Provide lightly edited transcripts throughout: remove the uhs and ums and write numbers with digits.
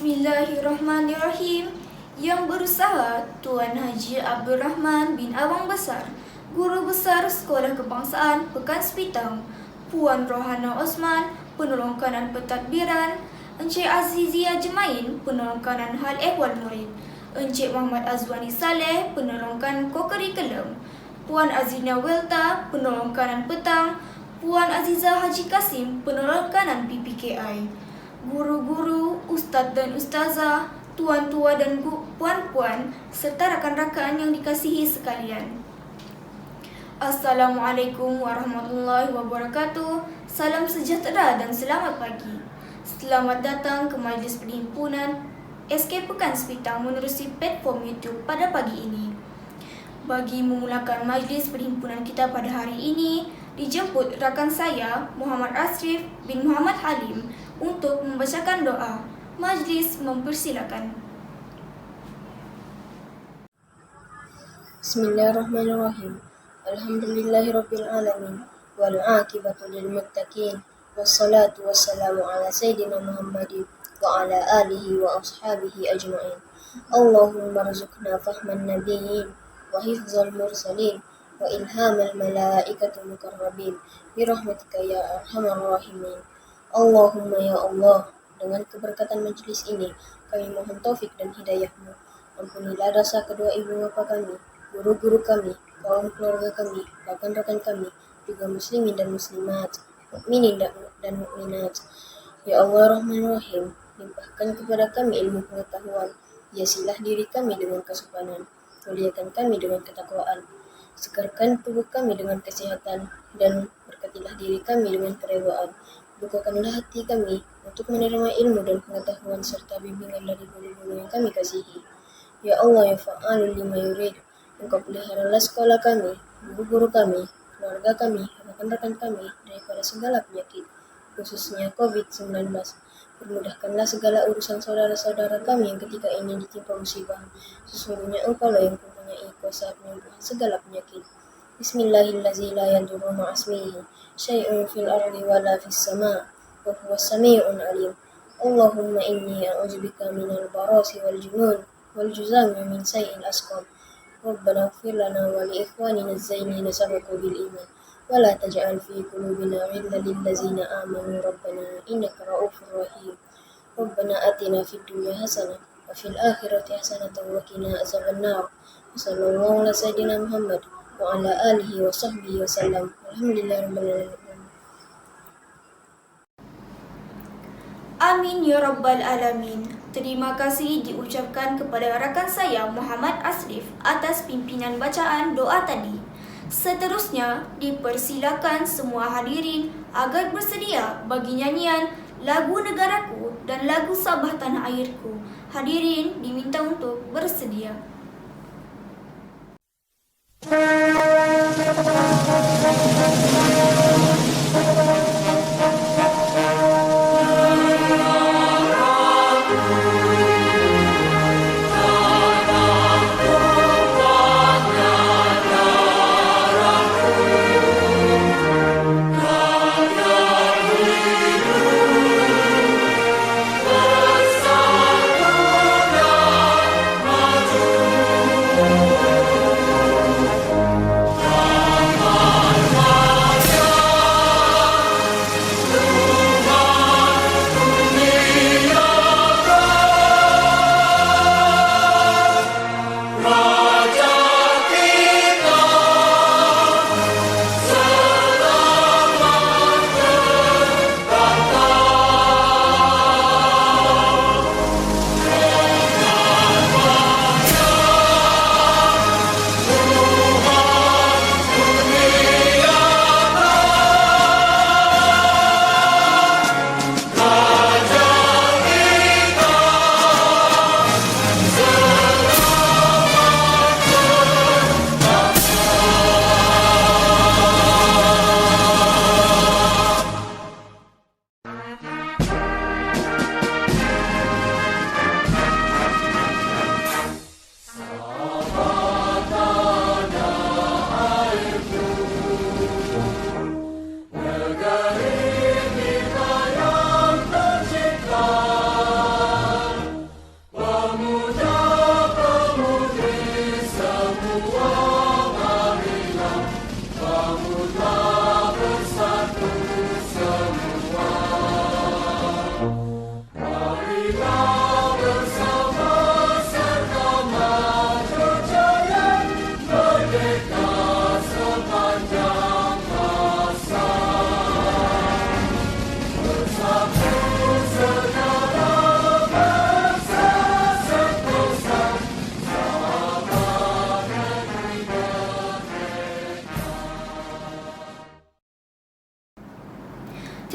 Bismillahirrahmanirrahim. Yang berusaha Tuan Haji Abdul Rahman bin Awang Besar, Guru Besar Sekolah Kebangsaan Pekan Sepitang, Puan Rohana Osman, Penolong Kanan Pentadbiran, Encik Azizia Jemain, Penolong Kanan Hal Ehwal Murid, Encik Muhammad Azwani Saleh, Penolong Kanan Kokurikulum, Puan Azina Welta, Penolong Kanan Petang, Puan Aziza Haji Kasim, Penolong Kanan PPKI, guru-guru, ustaz dan ustazah, tuan-tua dan puan-puan, serta rakan-rakan yang dikasihi sekalian. Assalamualaikum warahmatullahi wabarakatuh. Salam sejahtera dan selamat pagi. Selamat datang ke Majlis Perhimpunan SK Pekan Sepitang menerusi platform YouTube pada pagi ini. Bagi memulakan majlis perhimpunan kita pada hari ini, dijemput rakan saya Muhammad Asrif bin Muhammad Halim untuk membacakan doa. Majlis mempersilakan. Bismillahirrahmanirrahim. Alhamdulillahirabbil alamin wal 'aqibatu lil muttaqin wassalatu wassalamu ala sayyidina Muhammadin wa ala alihi wa ashabihi ajma'in. Allahumma rzuqna fahman nabiyyin wa hifzal mursalin wa ilhamal malaikatul mukarrabin birahmatika ya arhamar rahimin. Allahumma ya Allah, dengan keberkatan majlis ini kami mohon taufik dan hidayah-Mu. Ampunilah dosa kedua ibu bapa kami, guru-guru kami, kaum keluarga kami, rakan-rakan kami, juga muslimin dan muslimat, mukminin dan mukminat. Ya Allah Rahman Rahim, limpahkan kepada kami ilmu pengetahuan, hiasilah diri kami dengan kesopanan, muliakan kami dengan ketakwaan, segarkan tubuh kami dengan kesehatan, dan berkatilah diri kami dengan keredaan. Bukakanlah hati kami untuk menerima ilmu dan pengetahuan serta bimbingan dari guru-guru yang kami kasihi. Ya Allah ya fa'alul lima yurid, Engkau peliharalah sekolah kami, guru-guru kami, keluarga kami, rekan-rekan kami daripada segala penyakit, khususnya COVID-19. Permudahkanlah segala urusan saudara-saudara kami yang ketika ini ditimpa musibah. Sesungguhnya Engkau lah yang mempunyai kuasa penyembuhan segala penyakit. Bismillahirrahmanirrahim. La yadurru ma'asmihi syai'un fil ardi wala fis sama' wa huwas sami'un alim. Allahumma inni a'udzubika minal barasi wal junun wal juzami min sayyi'il asqam. Rabbana ighfir lana wa li ikhwanina az-zainina sabaqu bil iman wa la taj'al fi qulubina ghillan lil ladzina amanu rabbana innaka ra'ufur rahim. Rabbana atina fid dunya hasanah wa fil akhirati hasanah wa qina azabannar. Sallallahu ala sayyidina Muhammad wa ala alihi wa sahbihi wa sallam. Alhamdulillahirabbil alamin. Amin ya rabbal alamin. Terima kasih diucapkan kepada rakan saya Muhammad Asrif atas pimpinan bacaan doa tadi. Seterusnya, dipersilakan semua hadirin agar bersedia bagi nyanyian lagu negaraku dan lagu Sabah Tanah Airku. Hadirin diminta untuk bersedia. Maju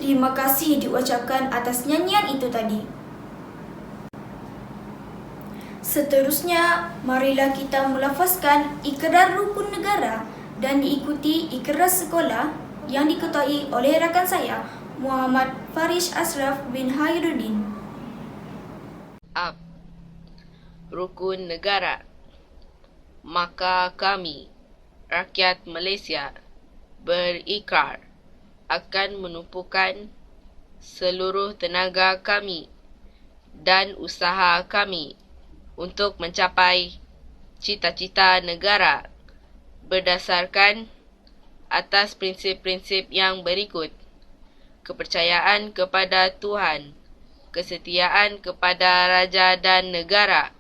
Terima kasih diucapkan atas nyanyian itu tadi. Seterusnya, marilah kita melafazkan ikrar rukun negara dan diikuti ikrar sekolah yang diketuai oleh rakan saya, Muhammad Farish Ashraf bin Khairuddin. Ab. Rukun negara. Maka kami, rakyat Malaysia, berikrar akan menumpukan seluruh tenaga kami dan usaha kami untuk mencapai cita-cita negara berdasarkan atas prinsip-prinsip yang berikut: kepercayaan kepada Tuhan, kesetiaan kepada raja dan negara,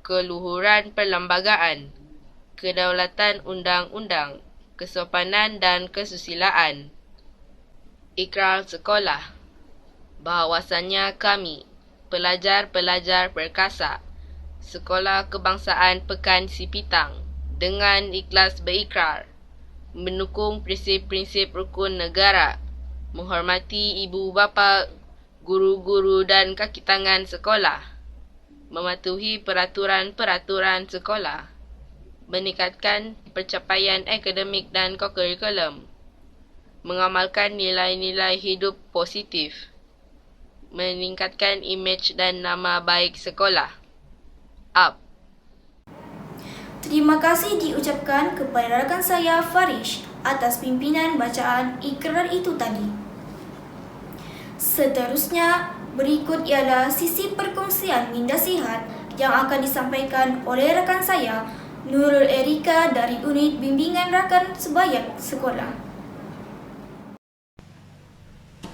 keluhuran perlembagaan, kedaulatan undang-undang, kesopanan dan kesusilaan. Ikrar sekolah. Bahawasanya kami, pelajar-pelajar perkasa Sekolah Kebangsaan Pekan Sipitang, dengan ikhlas berikrar mendukung prinsip-prinsip rukun negara, menghormati ibu bapa, guru-guru dan kaki tangan sekolah, mematuhi peraturan-peraturan sekolah, meningkatkan pencapaian akademik dan kurikulum, mengamalkan nilai-nilai hidup positif, meningkatkan imej dan nama baik sekolah. Up. Terima kasih diucapkan kepada rakan saya Farish atas pimpinan bacaan ikrar itu tadi. Seterusnya, berikut ialah sisi perkongsian minda sihat yang akan disampaikan oleh rakan saya, Nurul Erika dari Unit Bimbingan Rakan Sebaya Sekolah.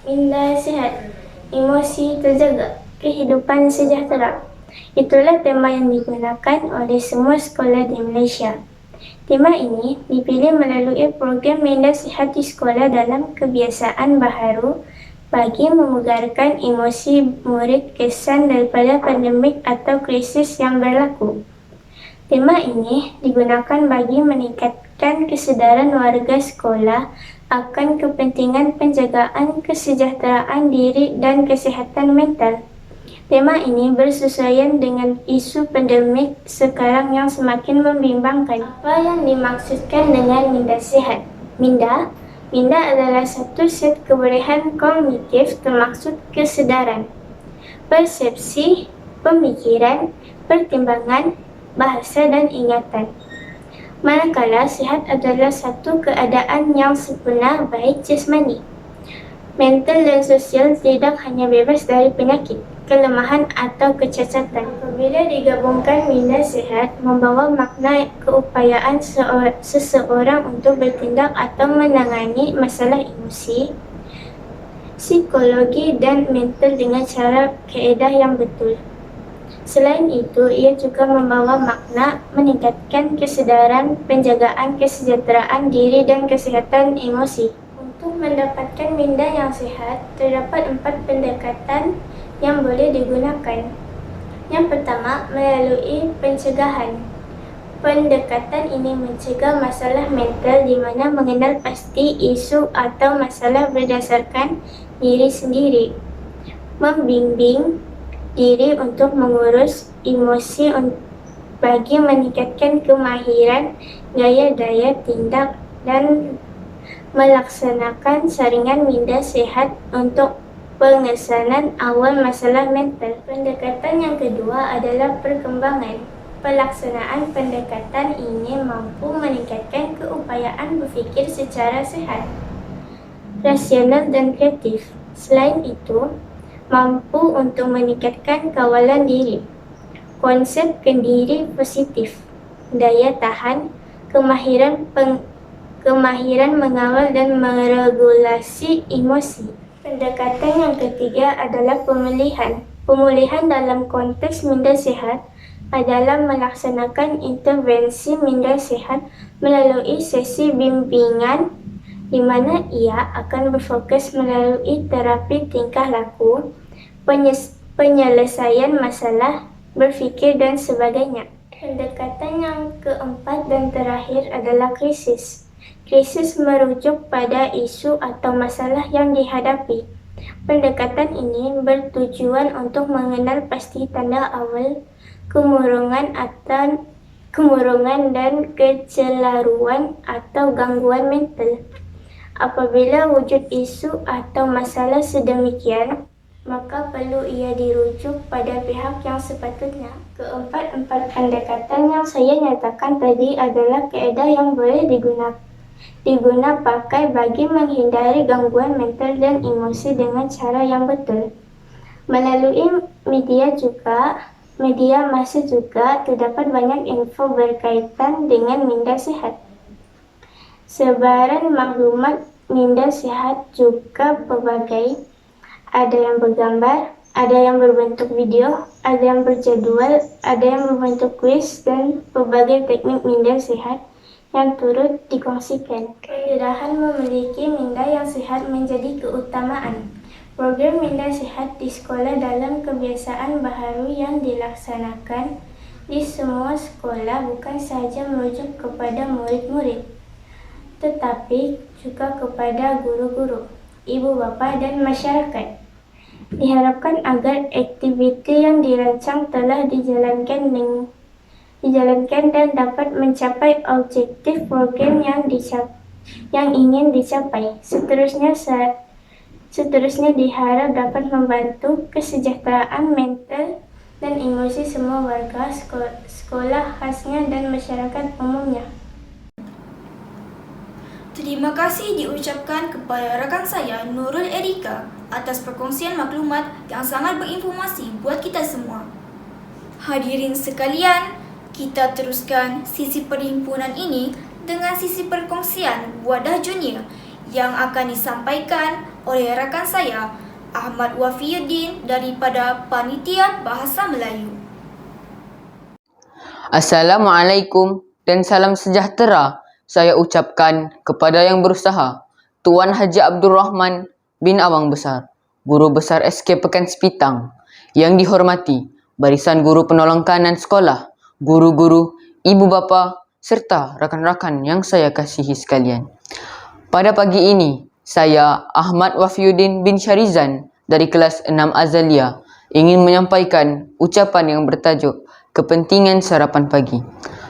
Minda sihat, emosi terjaga, kehidupan sejahtera. Itulah tema yang digunakan oleh semua sekolah di Malaysia. Tema ini dipilih melalui program Minda Sihat di sekolah dalam kebiasaan baharu bagi memugarkan emosi murid kesan daripada pandemik atau krisis yang berlaku. Tema ini digunakan bagi meningkatkan kesedaran warga sekolah akan kepentingan penjagaan kesejahteraan diri dan kesihatan mental. Tema ini bersesuaian dengan isu pandemik sekarang yang semakin membimbangkan. Apa yang dimaksudkan dengan minda sihat? Minda adalah satu set kebolehan kognitif termaksud kesedaran, persepsi, pemikiran, pertimbangan, bahasa dan ingatan. Manakala sihat adalah satu keadaan yang sempurna baik jasmani, mental dan sosial, tidak hanya bebas dari penyakit, kelemahan atau kecacatan. Apabila digabungkan, minda sihat membawa makna keupayaan seseorang untuk bertindak atau menangani masalah emosi, psikologi dan mental dengan cara kaedah yang betul. Selain itu, ia juga membawa makna meningkatkan kesedaran, penjagaan kesejahteraan diri dan kesihatan emosi. Untuk mendapatkan minda yang sihat, terdapat 4 pendekatan yang boleh digunakan. Yang pertama, melalui pencegahan. Pendekatan ini mencegah masalah mental di mana mengenal pasti isu atau masalah berdasarkan diri sendiri. Membimbing diri untuk mengurus emosi bagi meningkatkan kemahiran gaya daya tindak dan melaksanakan saringan minda sihat untuk pengesanan awal masalah mental. Pendekatan yang kedua adalah perkembangan. Pelaksanaan pendekatan ini mampu meningkatkan keupayaan berfikir secara sehat, rasional dan kreatif. Selain itu, mampu untuk meningkatkan kawalan diri, konsep kendiri positif, daya tahan, kemahiran mengawal dan meregulasi emosi. Pendekatan yang ketiga adalah pemulihan. Pemulihan dalam konteks minda sihat adalah melaksanakan intervensi minda sihat melalui sesi bimbingan di mana ia akan berfokus melalui terapi tingkah laku, penyelesaian masalah, berfikir dan sebagainya. Pendekatan yang keempat dan terakhir adalah krisis. Krisis merujuk pada isu atau masalah yang dihadapi. Pendekatan ini bertujuan untuk mengenal pasti tanda awal kemurungan dan kecelaruan atau gangguan mental. Apabila wujud isu atau masalah sedemikian, maka perlu ia dirujuk pada pihak yang sepatutnya. Keempat pendekatan yang saya nyatakan tadi adalah kaedah yang boleh diguna pakai bagi menghindari gangguan mental dan emosi dengan cara yang betul. Melalui media massa juga terdapat banyak info berkaitan dengan minda sihat. Sebaran maklumat minda sihat juga pelbagai, ada yang bergambar, ada yang berbentuk video, ada yang berjadual, ada yang berbentuk kuis, dan pelbagai teknik minda sihat yang turut dikongsikan. Kemudahan memiliki minda yang sihat menjadi keutamaan. Program minda sihat di sekolah dalam kebiasaan baharu yang dilaksanakan di semua sekolah bukan sahaja merujuk kepada murid-murid, tetapi juga kepada guru-guru, ibu bapa dan masyarakat. Diharapkan agar aktiviti yang dirancang telah dijalankan dan dapat mencapai objektif program yang ingin dicapai. Seterusnya diharap dapat membantu kesejahteraan mental dan emosi semua warga sekolah khasnya dan masyarakat umumnya. Terima kasih diucapkan kepada rakan saya Nurul Erika atas perkongsian maklumat yang sangat berinformasi buat kita semua. Hadirin sekalian, kita teruskan sisi perhimpunan ini dengan sisi perkongsian wadah junior yang akan disampaikan oleh rakan saya Ahmad Wafiyuddin daripada Panitia Bahasa Melayu. Assalamualaikum dan salam sejahtera saya ucapkan kepada yang berusaha, Tuan Haji Abdul Rahman bin Awang Besar, Guru Besar SK Pekan Sepitang, yang dihormati barisan guru penolong kanan sekolah, guru-guru, ibu bapa, serta rakan-rakan yang saya kasihi sekalian. Pada pagi ini, saya Ahmad Wafiyuddin bin Syarizan dari kelas 6 Azalia ingin menyampaikan ucapan yang bertajuk kepentingan sarapan pagi.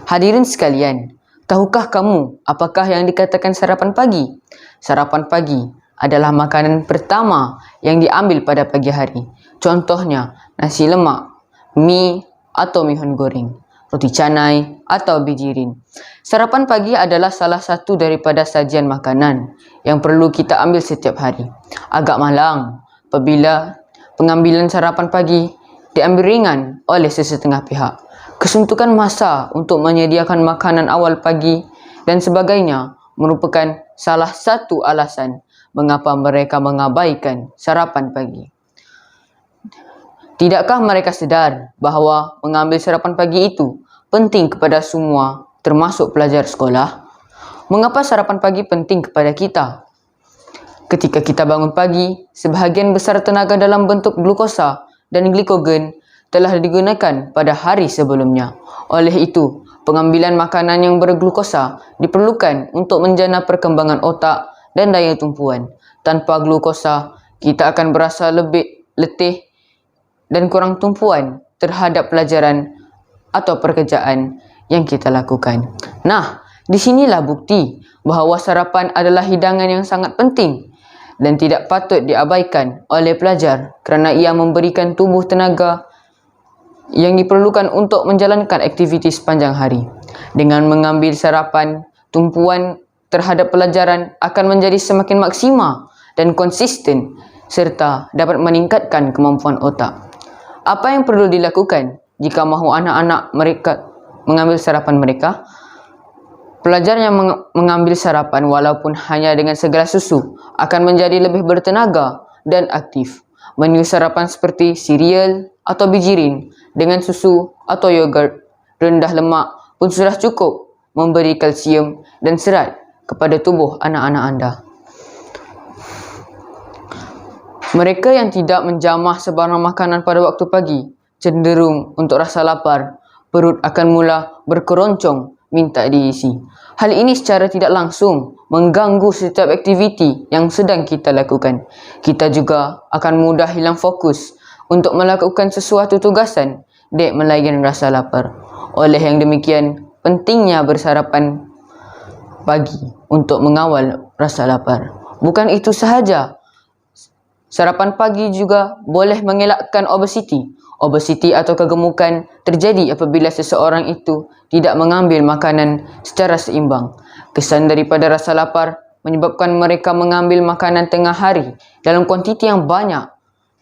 Hadirin sekalian, tahukah kamu apakah yang dikatakan sarapan pagi? Sarapan pagi adalah makanan pertama yang diambil pada pagi hari. Contohnya, nasi lemak, mie atau mihun goreng, roti canai atau bijirin. Sarapan pagi adalah salah satu daripada sajian makanan yang perlu kita ambil setiap hari. Agak malang apabila pengambilan sarapan pagi diambil ringan oleh sesetengah pihak. Kesuntukan masa untuk menyediakan makanan awal pagi dan sebagainya merupakan salah satu alasan mengapa mereka mengabaikan sarapan pagi. Tidakkah mereka sedar bahawa mengambil sarapan pagi itu penting kepada semua, termasuk pelajar sekolah? Mengapa sarapan pagi penting kepada kita? Ketika kita bangun pagi, sebahagian besar tenaga dalam bentuk glukosa dan glikogen telah digunakan pada hari sebelumnya. Oleh itu, pengambilan makanan yang berglukosa diperlukan untuk menjana perkembangan otak dan daya tumpuan. Tanpa glukosa, kita akan berasa lebih letih dan kurang tumpuan terhadap pelajaran atau pekerjaan yang kita lakukan. Nah, disinilah bukti bahawa sarapan adalah hidangan yang sangat penting dan tidak patut diabaikan oleh pelajar kerana ia memberikan tubuh tenaga yang diperlukan untuk menjalankan aktiviti sepanjang hari. Dengan mengambil sarapan, tumpuan terhadap pelajaran akan menjadi semakin maksima dan konsisten serta dapat meningkatkan kemampuan otak. Apa yang perlu dilakukan jika mahu anak-anak mereka mengambil sarapan mereka? Pelajar yang mengambil sarapan walaupun hanya dengan segelas susu akan menjadi lebih bertenaga dan aktif. Menu sarapan seperti cereal atau bijirin dengan susu atau yogurt rendah lemak pun sudah cukup memberi kalsium dan serat kepada tubuh anak-anak anda. Mereka yang tidak menjamah sebarang makanan pada waktu pagi cenderung untuk rasa lapar, perut akan mula berkeroncong minta diisi. Hal ini secara tidak langsung mengganggu setiap aktiviti yang sedang kita lakukan. Kita juga akan mudah hilang fokus untuk melakukan sesuatu tugasan dek melayan rasa lapar. Oleh yang demikian, pentingnya bersarapan pagi untuk mengawal rasa lapar. Bukan itu sahaja, sarapan pagi juga boleh mengelakkan obesiti. Obesiti atau kegemukan terjadi apabila seseorang itu tidak mengambil makanan secara seimbang. Kesan daripada rasa lapar menyebabkan mereka mengambil makanan tengah hari dalam kuantiti yang banyak.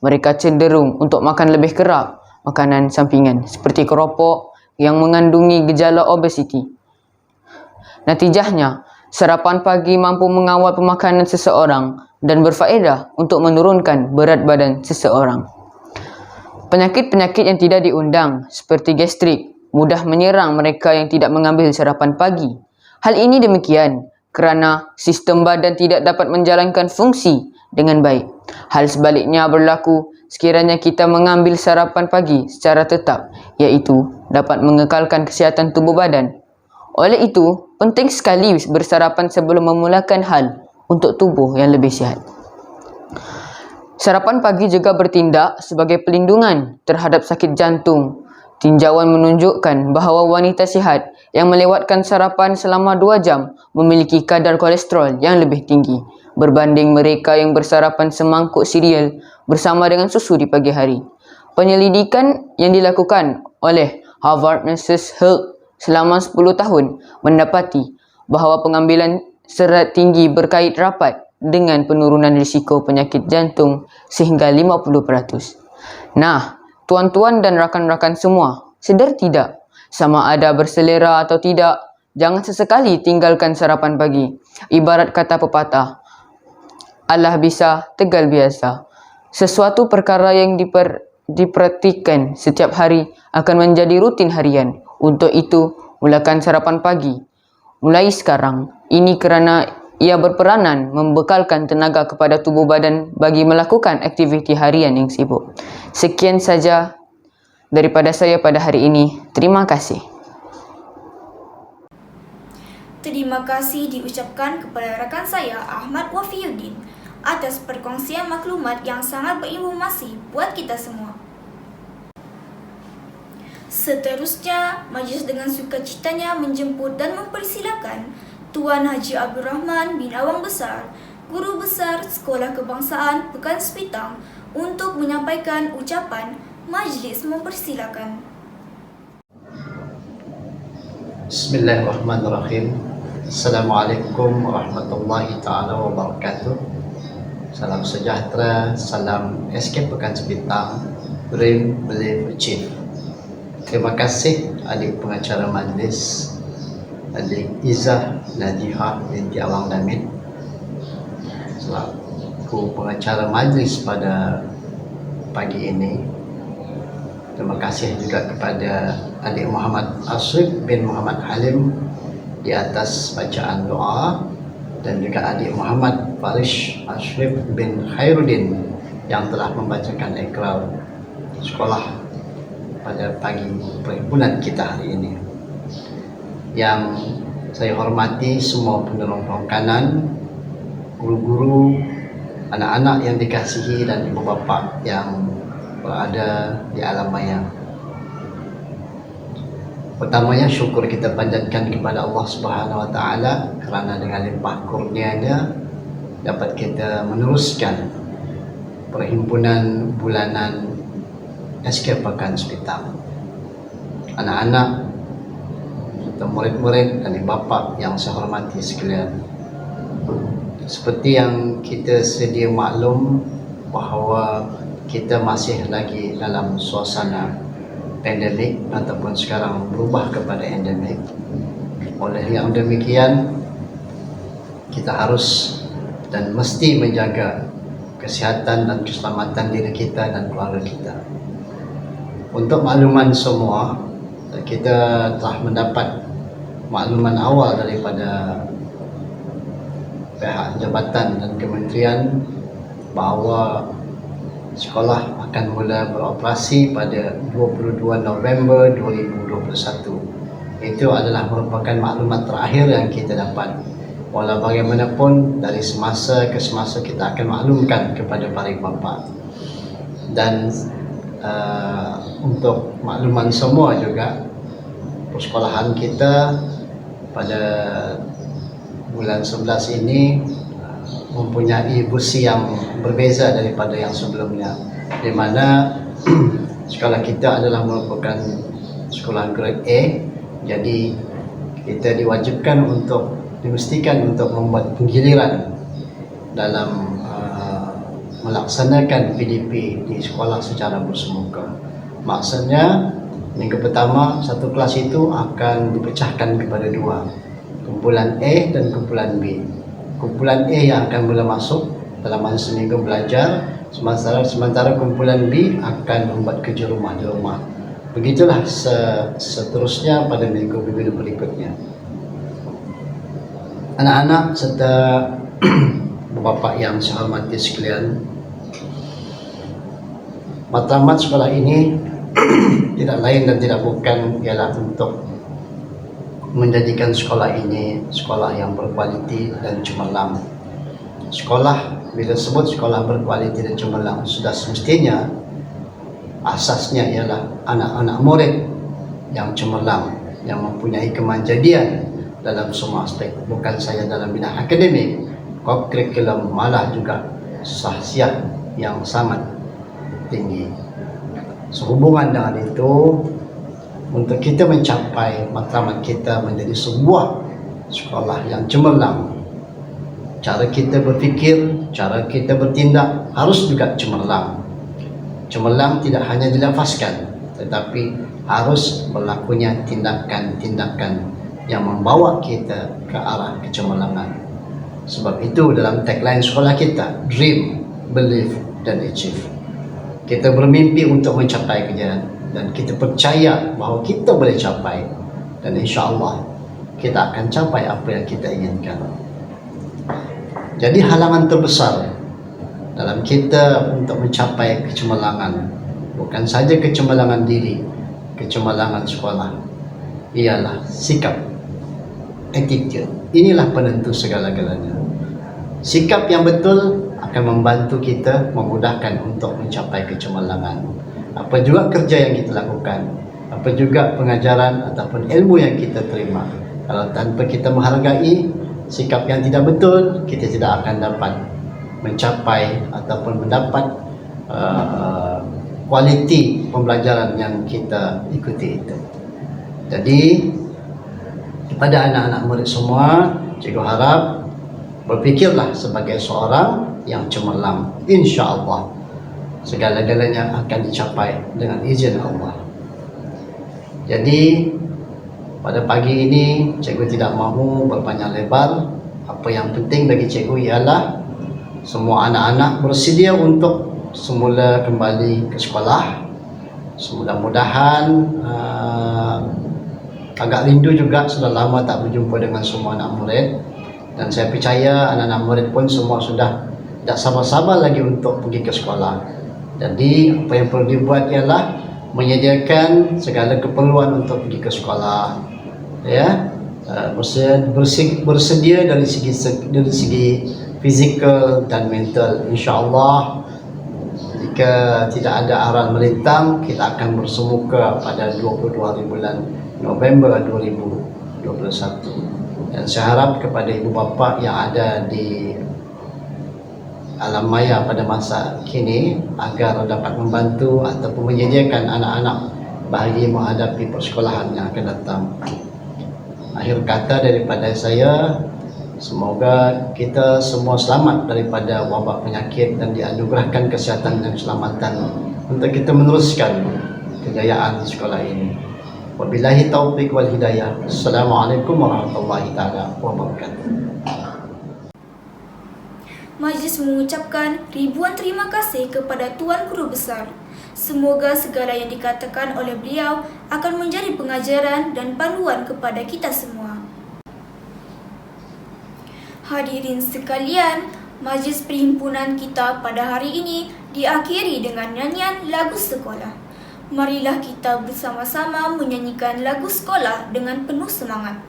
Mereka cenderung untuk makan lebih kerap makanan sampingan seperti keropok yang mengandungi gejala obesiti. Natijahnya, sarapan pagi mampu mengawal pemakanan seseorang dan berfaedah untuk menurunkan berat badan seseorang. Penyakit-penyakit yang tidak diundang seperti gastrik mudah menyerang mereka yang tidak mengambil sarapan pagi. Hal ini demikian kerana sistem badan tidak dapat menjalankan fungsi dengan baik. Hal sebaliknya berlaku sekiranya kita mengambil sarapan pagi secara tetap, iaitu dapat mengekalkan kesihatan tubuh badan. Oleh itu, penting sekali bersarapan sebelum memulakan hal untuk tubuh yang lebih sihat. Sarapan pagi juga bertindak sebagai pelindungan terhadap sakit jantung. Tinjauan menunjukkan bahawa wanita sihat yang melewatkan sarapan selama 2 jam memiliki kadar kolesterol yang lebih tinggi berbanding mereka yang bersarapan semangkuk cereal bersama dengan susu di pagi hari. Penyelidikan yang dilakukan oleh Harvard Nurses Health selama 10 tahun mendapati bahawa pengambilan serat tinggi berkait rapat dengan penurunan risiko penyakit jantung sehingga 50%. Nah, tuan-tuan dan rakan-rakan semua, sedar tidak? Sama ada berselera atau tidak, jangan sesekali tinggalkan sarapan pagi. Ibarat kata pepatah, Allah bisa, tegal biasa. Sesuatu perkara yang diperhatikan setiap hari akan menjadi rutin harian. Untuk itu, mulakan sarapan pagi mulai sekarang. Ini kerana ia berperanan membekalkan tenaga kepada tubuh badan bagi melakukan aktiviti harian yang sibuk. Sekian saja daripada saya pada hari ini. Terima kasih. Terima kasih diucapkan kepada rakan saya Ahmad Wafiuddin atas perkongsian maklumat yang sangat berinformasi buat kita semua. Seterusnya, majlis dengan sukacitanya menjemput dan mempersilakan Tuan Haji Abdul Rahman bin Awang Besar, Guru Besar Sekolah Kebangsaan Pekan Sepitang untuk menyampaikan ucapan. Majlis mempersilakan. Bismillahirrahmanirrahim. Assalamualaikum warahmatullahi taala wabarakatuh. Salam sejahtera, salam SK Pekan Sepitang, Dream Believe Achieve. Terima kasih adik pengacara majlis, adik Izzah Najihah binti Awang Damit selaku pengacara majlis pada pagi ini. Terima kasih juga kepada adik Muhammad Ashrif bin Muhammad Halim di atas bacaan doa, dan juga adik Muhammad Farish Ashrif bin Khairuddin yang telah membacakan ikrar sekolah pada pagi perhimpunan kita hari ini. Yang saya hormati semua penolong kanan, guru-guru, anak-anak yang dikasihi dan ibu bapa yang berada di alam maya. Pertamanya syukur kita panjatkan kepada Allah Subhanahu wa taala kerana dengan limpah kurnia-Nya dapat kita meneruskan perhimpunan bulanan SK Pekan Sepitang. Anak-anak, murid-murid dan ibu bapa yang saya hormati sekalian, seperti yang kita sedia maklum bahawa kita masih lagi dalam suasana pandemik ataupun sekarang berubah kepada endemik. Oleh yang demikian, kita harus dan mesti menjaga kesihatan dan keselamatan diri kita dan keluarga kita. Untuk makluman semua, kita telah mendapat makluman awal daripada pihak jabatan dan kementerian bahawa sekolah akan mula beroperasi pada 22 November 2021. Itu adalah merupakan maklumat terakhir yang kita dapat walau bagaimanapun dari semasa ke semasa kita akan maklumkan kepada para ibu bapa. Dan untuk makluman semua juga, persekolahan kita pada bulan 11 ini mempunyai busi yang berbeza daripada yang sebelumnya, di mana sekolah kita adalah merupakan sekolah grade A. Jadi kita diwajibkan untuk dimestikan untuk membuat penggiliran dalam melaksanakan PDP di sekolah secara bersemuka. Maksudnya minggu pertama satu kelas itu akan dipecahkan kepada dua, kumpulan A dan kumpulan B. Kumpulan A yang akan mula masuk dalam masa seminggu belajar, sementara kumpulan B akan membuat kerja rumah di rumah. Begitulah seterusnya pada minggu-minggu berikutnya. Anak-anak serta bapak yang saya hormati sekalian, matlamat sekolah ini tidak lain dan tidak bukan ialah untuk menjadikan sekolah ini sekolah yang berkualiti dan cemerlang. Sekolah, bila sebut sekolah berkualiti dan cemerlang, sudah semestinya asasnya ialah anak-anak murid yang cemerlang, yang mempunyai kemanjadian dalam semua aspek, bukan saja dalam bidang akademik, kurikulum, malah juga sahsiah yang sangat tinggi. Sehubungan dengan itu, untuk kita mencapai matlamat kita menjadi sebuah sekolah yang cemerlang, cara kita berfikir, cara kita bertindak harus juga cemerlang. Cemerlang tidak hanya dilafazkan, tetapi harus berlakunya tindakan-tindakan yang membawa kita ke arah kecemerlangan. Sebab itu dalam tagline sekolah kita, dream, believe, dan achieve. Kita bermimpi untuk mencapai kejayaan dan kita percaya bahawa kita boleh capai, dan insya-Allah kita akan capai apa yang kita inginkan. Jadi halangan terbesar dalam kita untuk mencapai kecemerlangan, bukan saja kecemerlangan diri, kecemerlangan sekolah, ialah sikap, attitude. Inilah penentu segala-galanya. Sikap yang betul akan membantu kita, memudahkan untuk mencapai kecemerlangan. Apa juga kerja yang kita lakukan, apa juga pengajaran ataupun ilmu yang kita terima, kalau tanpa kita menghargai sikap yang tidak betul, kita tidak akan dapat mencapai ataupun mendapat kualiti pembelajaran yang kita ikuti itu. Jadi kepada anak-anak murid semua, cikgu harap berfikirlah sebagai seorang yang cemerlang. Insya-Allah segala-galanya akan dicapai dengan izin Allah. Jadi pada pagi ini cikgu tidak mahu berpanjang lebar. Apa yang penting bagi cikgu ialah semua anak-anak bersedia untuk semula kembali ke sekolah. Mudah-mudahan agak rindu juga, sudah lama tak berjumpa dengan semua anak murid, dan saya percaya anak-anak murid pun semua sudah tak sabar-sabar lagi untuk pergi ke sekolah. Jadi apa yang perlu dibuat ialah menyediakan segala keperluan untuk pergi ke sekolah, ya, bersedia dari segi fizikal dan mental. InsyaAllah jika tidak ada aral melintang, kita akan bersemuka pada 22 hari bulan November 2021. Dan saya harap kepada ibu bapa yang ada di alam maya pada masa kini agar dapat membantu ataupun menyediakan anak-anak bagi menghadapi persekolahan yang akan datang. Akhir kata daripada saya, semoga kita semua selamat daripada wabak penyakit dan dianugerahkan kesihatan dan keselamatan untuk kita meneruskan kejayaan di sekolah ini. Wabillahi taufiq wal hidayah. Assalamualaikum warahmatullahi taala wabarakatuh. Majlis mengucapkan ribuan terima kasih kepada Tuan Guru Besar. Semoga segala yang dikatakan oleh beliau akan menjadi pengajaran dan panduan kepada kita semua. Hadirin sekalian, majlis perhimpunan kita pada hari ini diakhiri dengan nyanyian lagu sekolah. Marilah kita bersama-sama menyanyikan lagu sekolah dengan penuh semangat.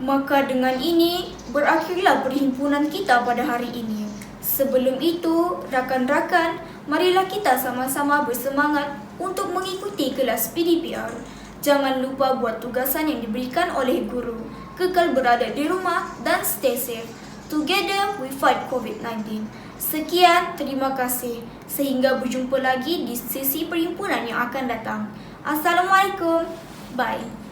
Maka dengan ini, berakhirlah perhimpunan kita pada hari ini. Sebelum itu, rakan-rakan, marilah kita sama-sama bersemangat untuk mengikuti kelas PDPR. Jangan lupa buat tugasan yang diberikan oleh guru. Kekal berada di rumah dan stay safe. Together we fight COVID-19. Sekian, terima kasih. Sehingga berjumpa lagi di sesi perhimpunan yang akan datang. Assalamualaikum. Bye.